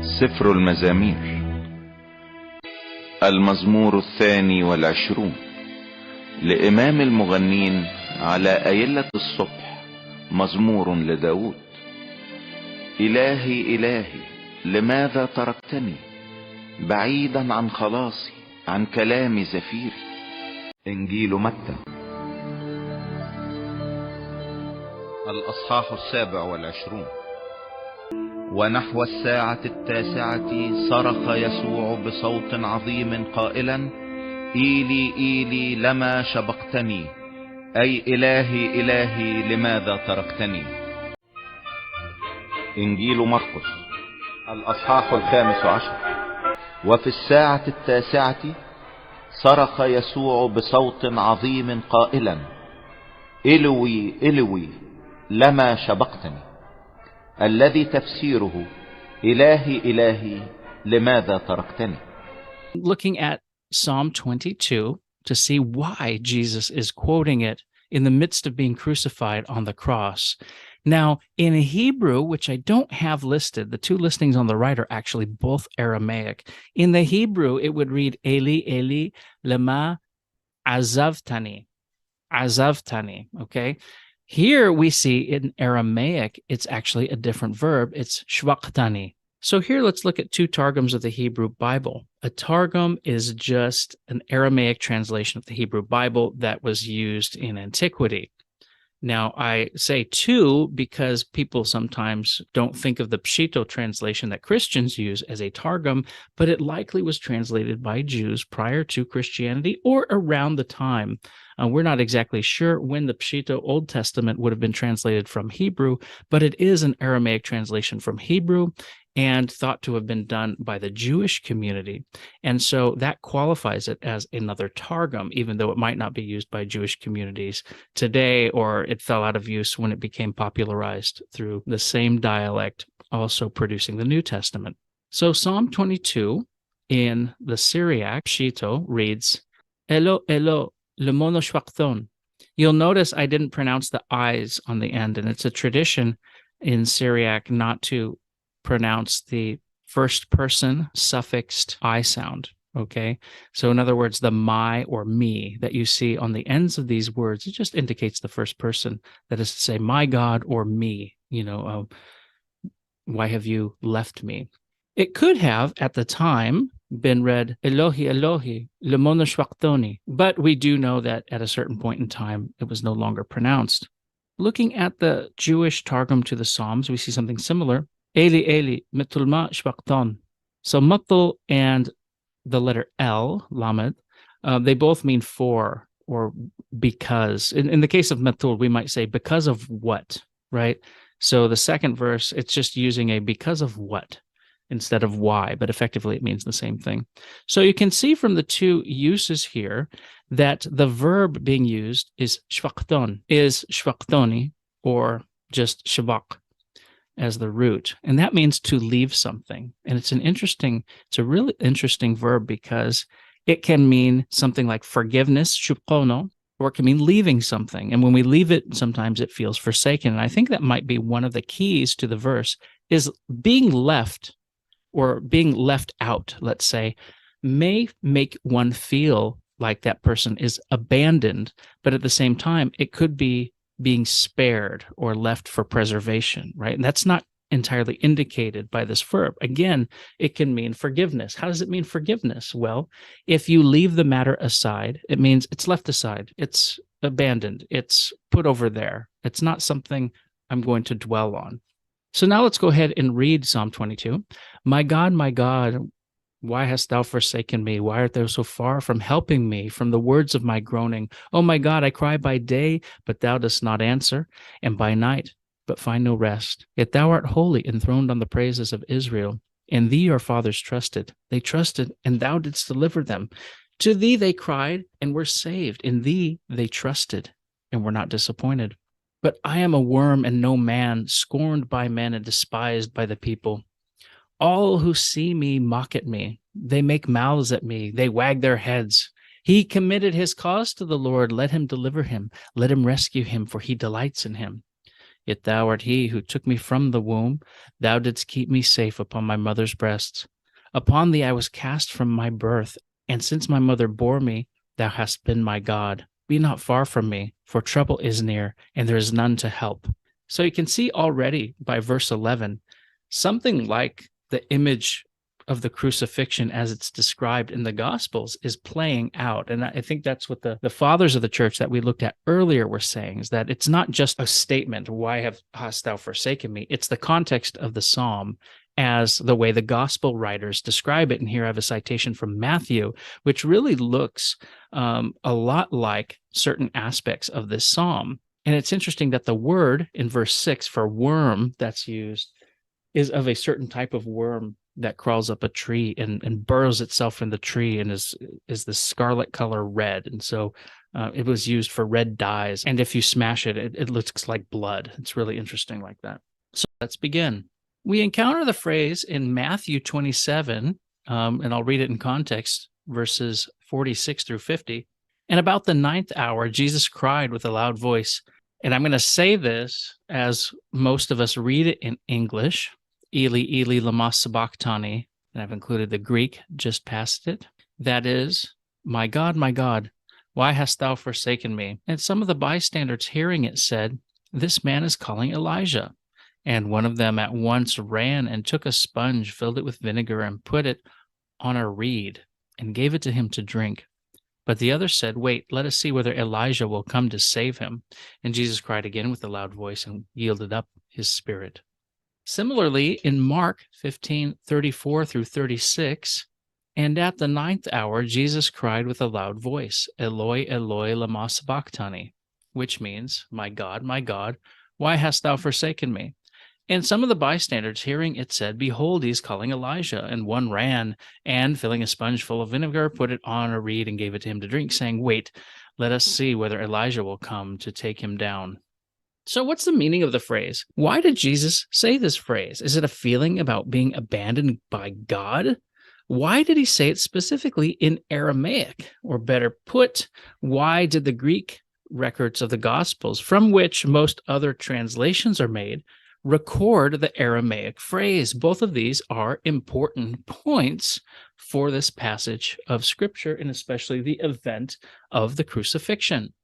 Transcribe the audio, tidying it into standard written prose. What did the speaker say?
سفر المزامير المزمور 22 لإمام المغنين على أيلة الصبح، مزمور لداود. إلهي إلهي لماذا تركتني بعيدا عن خلاصي، عن كلام زفيري. إنجيل متى الأصحاح 27. ونحو 9:00 صرخ يسوع بصوت عظيم قائلا: إيلي إيلي لما شبقتني، أي إلهي إلهي لماذا تركتني. إنجيل مرقس الأصحاح 15. وفي 9:00 صرخ يسوع بصوت عظيم قائلا: إلوي إلوي لما شبقتني، الذي تفسيره إلهي إلهي لماذا تركتني. Looking at Psalm 22 to see why Jesus is quoting it in the midst of being crucified on the cross. Now, in Hebrew, which I don't have listed, the two listings on the right are actually both Aramaic. In the Hebrew, it would read Eli Eli lama azavtani. Azavtani, okay? Here we see in Aramaic, it's actually a different verb. It's sabachtani. So here let's look at two targums of the Hebrew Bible. A targum is just an Aramaic translation of the Hebrew Bible that was used in antiquity. Now, I say two because people sometimes don't think of the Pshito translation that Christians use as a targum, but it likely was translated by Jews prior to Christianity or around the time. We're not exactly sure when the Pshito Old Testament would have been translated from Hebrew, but it is an Aramaic translation from Hebrew and thought to have been done by the Jewish community. And so that qualifies it as another targum, even though it might not be used by Jewish communities today, or it fell out of use when it became popularized through the same dialect, also producing the New Testament. So Psalm 22 in the Syriac Pshito reads, Elo Elo lemono shvachthon. You'll notice I didn't pronounce the I's on the end, and it's a tradition in Syriac not to pronounce the first person suffixed I sound, okay? So in other words, the my or me that you see on the ends of these words, it just indicates the first person. That is to say, my God or me, why have you left me? It could have, at the time, been read Elohi Elohi lemono shvachthoni, but we do know that at a certain point in time, it was no longer pronounced. Looking at the Jewish Targum to the Psalms, we see something similar. Eli Eli mitulma shvachton. So matul and the letter L, lamed, they both mean for or because. In the case of matul, we might say because of what, right? So the second verse, it's just using a because of what instead of why, but effectively it means the same thing. So you can see from the two uses here that the verb being used is shvachton, is shvachtoni, or just shabak as the root. And that means to leave something. And it's a really interesting verb because it can mean something like forgiveness, shupkono, or it can mean leaving something. And when we leave it, sometimes it feels forsaken. And I think that might be one of the keys to the verse is being left or being left out, let's say, may make one feel like that person is abandoned, but at the same time, it could be being spared or left for preservation, right? And that's not entirely indicated by this verb. Again, it can mean forgiveness. How does it mean forgiveness? Well, if you leave the matter aside, it means it's left aside. It's abandoned. It's put over there. It's not something I'm going to dwell on. So now let's go ahead and read Psalm 22. My God, why hast thou forsaken me? Why art thou so far from helping me, from the words of my groaning? Oh my God, I cry by day, but thou dost not answer, and by night, but find no rest. Yet thou art holy, enthroned on the praises of Israel. In thee our fathers trusted. They trusted, and thou didst deliver them. To thee they cried, and were saved. In thee they trusted, and were not disappointed. But I am a worm and no man, scorned by men and despised by the people. All who see me mock at me. They make mouths at me. They wag their heads. He committed his cause to the Lord. Let him deliver him. Let him rescue him, for he delights in him. Yet thou art he who took me from the womb. Thou didst keep me safe upon my mother's breasts. Upon thee I was cast from my birth, and since my mother bore me, thou hast been my God. Be not far from me, for trouble is near, and there is none to help. So you can see already by verse 11, something like the image of the crucifixion as it's described in the Gospels is playing out. And I think that's what the fathers of the church that we looked at earlier were saying, is that it's not just a statement, why hast thou forsaken me? It's the context of the psalm as the way the gospel writers describe it. And here I have a citation from Matthew, which really looks a lot like certain aspects of this psalm. And it's interesting that the word in verse 6 for worm that's used is of a certain type of worm that crawls up a tree and burrows itself in the tree and is the scarlet color red. And so it was used for red dyes. And if you smash it, it looks like blood. It's really interesting like that. So let's begin. We encounter the phrase in Matthew 27, and I'll read it in context, verses 46 through 50. And about the 9th hour, Jesus cried with a loud voice. And I'm going to say this as most of us read it in English. Eli Eli, lama sabachtani, and I've included the Greek just past it. That is, my God, why hast thou forsaken me? And some of the bystanders hearing it said, this man is calling Elijah. And one of them at once ran and took a sponge, filled it with vinegar, and put it on a reed, and gave it to him to drink. But the other said, wait, let us see whether Elijah will come to save him. And Jesus cried again with a loud voice and yielded up his spirit. Similarly, in Mark 15:34 through 36, and at the 9th hour, Jesus cried with a loud voice, Eloi Eloi, lama sabachthani, which means, my God, why hast thou forsaken me? And some of the bystanders hearing it said, behold, he is calling Elijah. And one ran and, filling a sponge full of vinegar, put it on a reed and gave it to him to drink, saying, wait, let us see whether Elijah will come to take him down. So what's the meaning of the phrase? Why did Jesus say this phrase? Is it a feeling about being abandoned by God? Why did he say it specifically in Aramaic? Or better put, why did the Greek records of the Gospels, from which most other translations are made, record the Aramaic phrase? Both of these are important points for this passage of Scripture, and especially the event of the crucifixion.